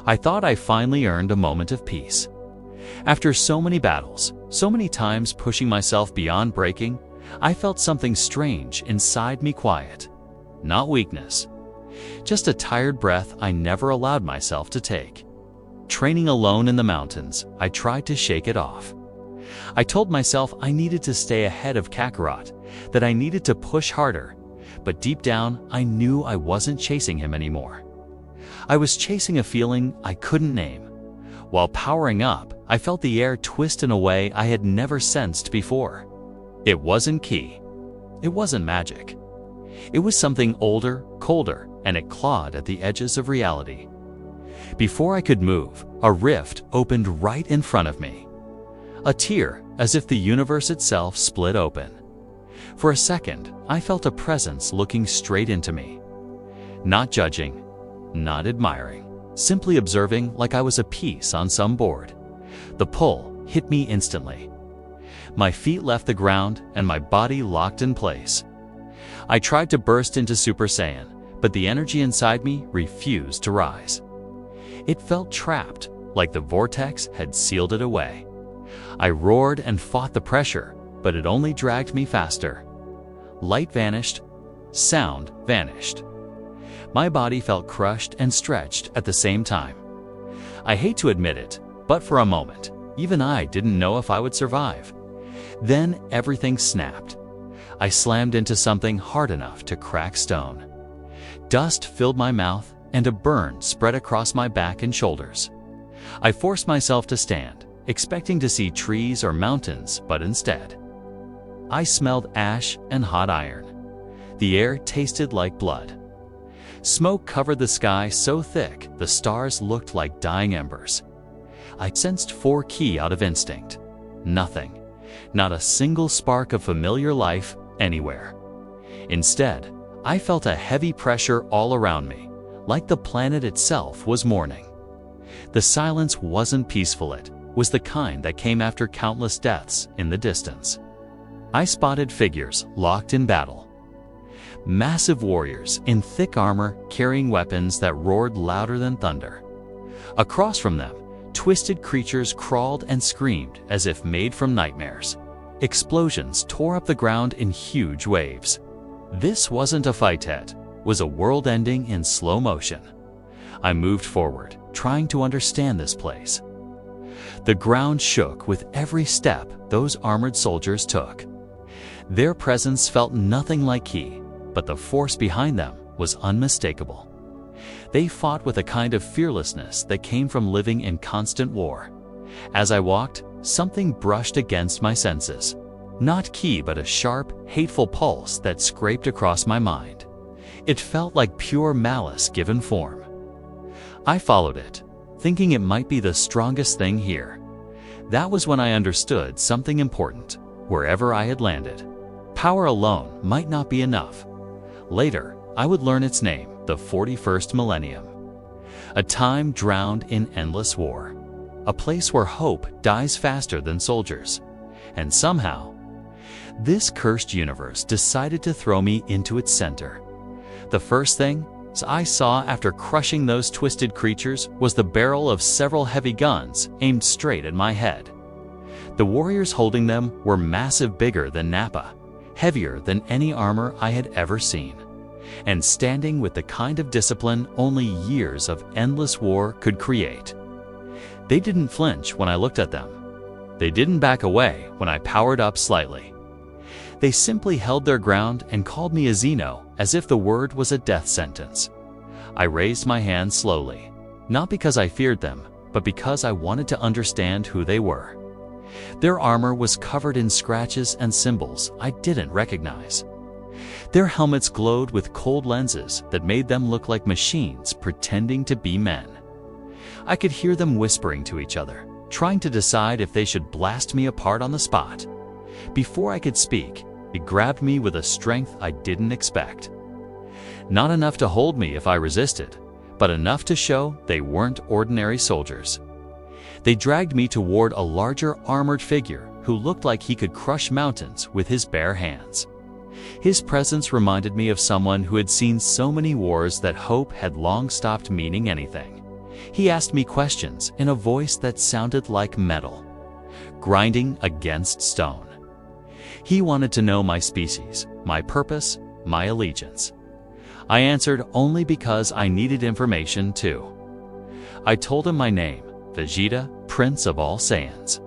I thought I finally earned a moment of peace. After so many battles, so many times pushing myself beyond breaking, I felt something strange inside me quiet. Not weakness. Just a tired breath I never allowed myself to take. Training alone in the mountains, I tried to shake it off. I told myself I needed to stay ahead of Kakarot, that I needed to push harder, but deep down I knew I wasn't chasing him anymore. I was chasing a feeling I couldn't name. While powering up, I felt the air twist in a way I had never sensed before. It wasn't ki. It wasn't magic. It was something older, colder, and it clawed at the edges of reality. Before I could move, a rift opened right in front of me. A tear, as if the universe itself split open. For a second, I felt a presence looking straight into me. Not judging, not admiring, simply observing like I was a piece on some board. The pull hit me instantly. My feet left the ground and my body locked in place. I tried to burst into Super Saiyan, but the energy inside me refused to rise. It felt trapped, like the vortex had sealed it away. I roared and fought the pressure, but it only dragged me faster. Light vanished, sound vanished. My body felt crushed and stretched at the same time. I hate to admit it, but for a moment, even I didn't know if I would survive. Then everything snapped. I slammed into something hard enough to crack stone. Dust filled my mouth and a burn spread across my back and shoulders. I forced myself to stand, expecting to see trees or mountains, but instead, I smelled ash and hot iron. The air tasted like blood. Smoke covered the sky so thick the stars looked like dying embers. I sensed 4 ki out of instinct. Nothing. Not a single spark of familiar life anywhere. Instead, I felt a heavy pressure all around me, like the planet itself was mourning. The silence wasn't peaceful, it was the kind that came after countless deaths in the distance. I spotted figures locked in battle. Massive warriors in thick armor carrying weapons that roared louder than thunder. Across from them, twisted creatures crawled and screamed as if made from nightmares. Explosions tore up the ground in huge waves. This wasn't a fight, it was a world ending in slow motion. I moved forward, trying to understand this place. The ground shook with every step those armored soldiers took. Their presence felt nothing like ki, but the force behind them was unmistakable. They fought with a kind of fearlessness that came from living in constant war. As I walked, something brushed against my senses. Not ki, but a sharp, hateful pulse that scraped across my mind. It felt like pure malice given form. I followed it, thinking it might be the strongest thing here. That was when I understood something important, wherever I had landed. Power alone might not be enough. Later, I would learn its name, the 41st millennium. A time drowned in endless war. A place where hope dies faster than soldiers. And somehow, this cursed universe decided to throw me into its center. The first thing I saw after crushing those twisted creatures was the barrel of several heavy guns aimed straight at my head. The warriors holding them were massive, bigger than Nappa, heavier than any armor I had ever seen, and standing with the kind of discipline only years of endless war could create. They didn't flinch when I looked at them. They didn't back away when I powered up slightly. They simply held their ground and called me a xeno as if the word was a death sentence. I raised my hand slowly, not because I feared them, but because I wanted to understand who they were. Their armor was covered in scratches and symbols I didn't recognize. Their helmets glowed with cold lenses that made them look like machines pretending to be men. I could hear them whispering to each other, trying to decide if they should blast me apart on the spot. Before I could speak, it grabbed me with a strength I didn't expect. Not enough to hold me if I resisted, but enough to show they weren't ordinary soldiers. They dragged me toward a larger armored figure who looked like he could crush mountains with his bare hands. His presence reminded me of someone who had seen so many wars that hope had long stopped meaning anything. He asked me questions in a voice that sounded like metal, grinding against stone. He wanted to know my species, my purpose, my allegiance. I answered only because I needed information too. I told him my name, Vegeta, Prince of all Saiyans.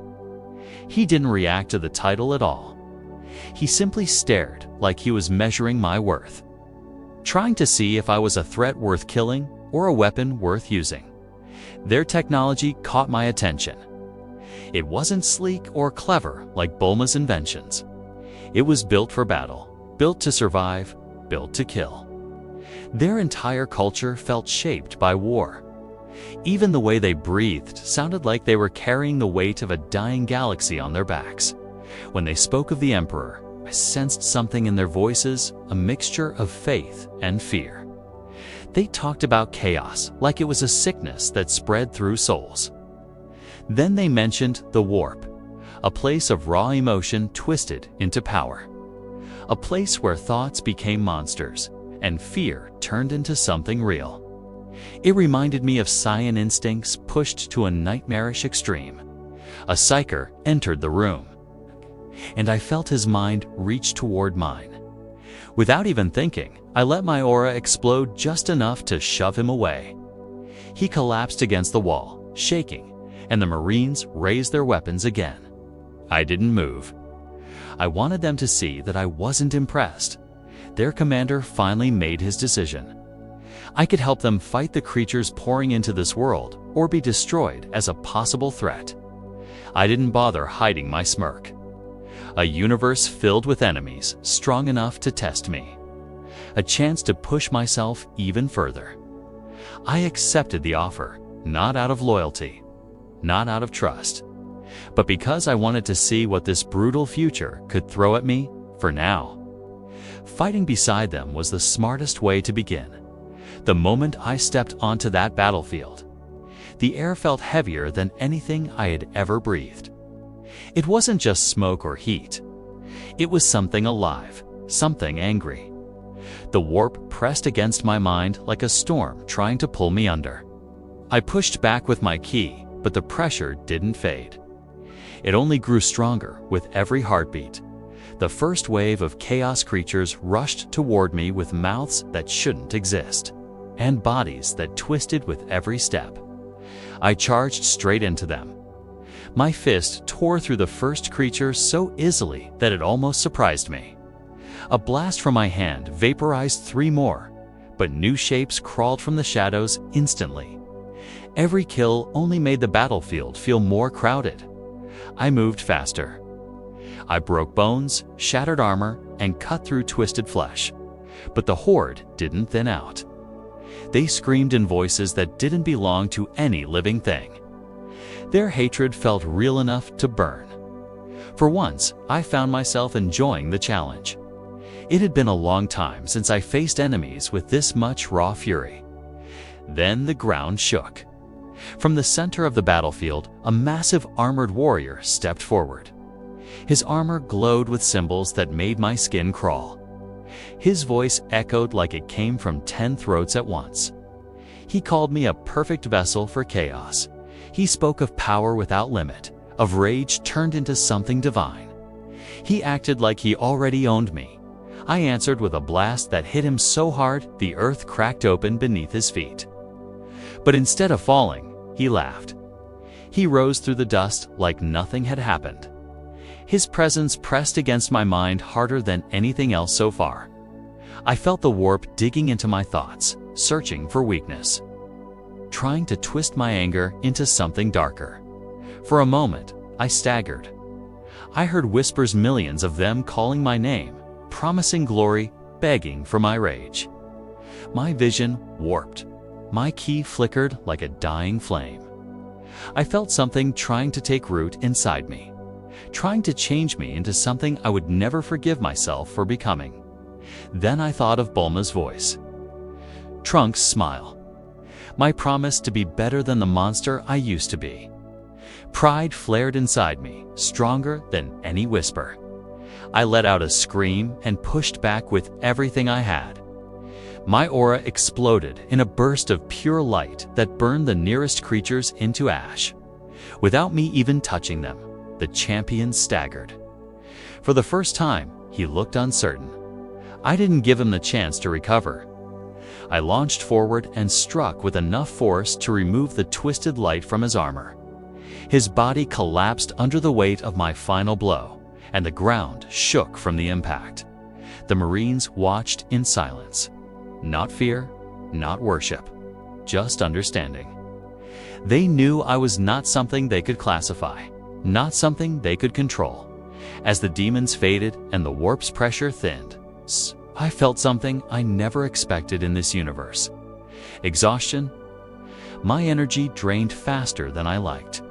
He didn't react to the title at all. He simply stared like he was measuring my worth, trying to see if I was a threat worth killing or a weapon worth using. Their technology caught my attention. It wasn't sleek or clever like Bulma's inventions. It was built for battle, built to survive, built to kill. Their entire culture felt shaped by war. Even the way they breathed sounded like they were carrying the weight of a dying galaxy on their backs. When they spoke of the Emperor, I sensed something in their voices, a mixture of faith and fear. They talked about chaos like it was a sickness that spread through souls. Then they mentioned the warp, a place of raw emotion twisted into power. A place where thoughts became monsters and fear turned into something real. It reminded me of Saiyan instincts pushed to a nightmarish extreme. A psyker entered the room, and I felt his mind reach toward mine. Without even thinking, I let my aura explode just enough to shove him away. He collapsed against the wall, shaking, and the Marines raised their weapons again. I didn't move. I wanted them to see that I wasn't impressed. Their commander finally made his decision. I could help them fight the creatures pouring into this world or be destroyed as a possible threat. I didn't bother hiding my smirk. A universe filled with enemies strong enough to test me. A chance to push myself even further. I accepted the offer, not out of loyalty, not out of trust, but because I wanted to see what this brutal future could throw at me for now. Fighting beside them was the smartest way to begin. The moment I stepped onto that battlefield, the air felt heavier than anything I had ever breathed. It wasn't just smoke or heat. It was something alive, something angry. The warp pressed against my mind like a storm trying to pull me under. I pushed back with my ki, but the pressure didn't fade. It only grew stronger with every heartbeat. The first wave of chaos creatures rushed toward me with mouths that shouldn't exist, and bodies that twisted with every step. I charged straight into them. My fist tore through the first creature so easily that it almost surprised me. A blast from my hand vaporized 3 more, but new shapes crawled from the shadows instantly. Every kill only made the battlefield feel more crowded. I moved faster. I broke bones, shattered armor, and cut through twisted flesh. But the horde didn't thin out. They screamed in voices that didn't belong to any living thing. Their hatred felt real enough to burn. For once, I found myself enjoying the challenge. It had been a long time since I faced enemies with this much raw fury. Then the ground shook. From the center of the battlefield, a massive armored warrior stepped forward. His armor glowed with symbols that made my skin crawl. His voice echoed like it came from 10 throats at once. He called me a perfect vessel for chaos. He spoke of power without limit, of rage turned into something divine. He acted like he already owned me. I answered with a blast that hit him so hard the earth cracked open beneath his feet. But instead of falling, he laughed. He rose through the dust like nothing had happened. His presence pressed against my mind harder than anything else so far. I felt the warp digging into my thoughts, searching for weakness, trying to twist my anger into something darker. For a moment, I staggered. I heard whispers, millions of them calling my name, promising glory, begging for my rage. My vision warped. My ki flickered like a dying flame. I felt something trying to take root inside me, trying to change me into something I would never forgive myself for becoming. Then I thought of Bulma's voice. Trunks' smile. My promise to be better than the monster I used to be. Pride flared inside me, stronger than any whisper. I let out a scream and pushed back with everything I had. My aura exploded in a burst of pure light that burned the nearest creatures into ash. Without me even touching them, the champion staggered. For the first time, he looked uncertain. I didn't give him the chance to recover. I launched forward and struck with enough force to remove the twisted light from his armor. His body collapsed under the weight of my final blow, and the ground shook from the impact. The Marines watched in silence. Not fear, not worship, just understanding. They knew I was not something they could classify, not something they could control. As the demons faded and the warp's pressure thinned, I felt something I never expected in this universe. Exhaustion. My energy drained faster than I liked.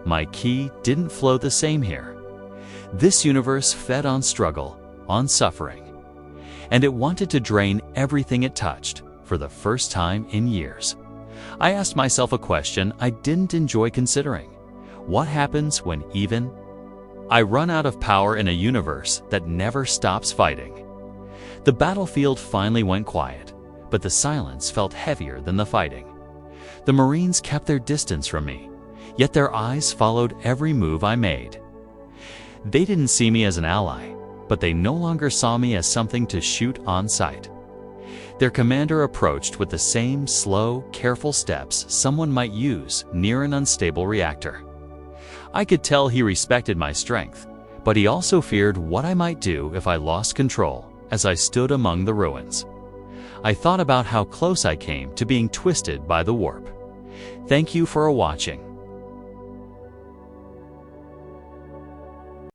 My ki didn't flow the same here. This universe fed on struggle, on suffering, and it wanted to drain everything it touched for the first time in years. I asked myself a question I didn't enjoy considering. What happens when even I run out of power in a universe that never stops fighting? The battlefield finally went quiet, but the silence felt heavier than the fighting. The Marines kept their distance from me, yet their eyes followed every move I made. They didn't see me as an ally, but they no longer saw me as something to shoot on sight. Their commander approached with the same slow, careful steps someone might use near an unstable reactor. I could tell he respected my strength, but he also feared what I might do if I lost control as I stood among the ruins. I thought about how close I came to being twisted by the warp. Thank you for watching.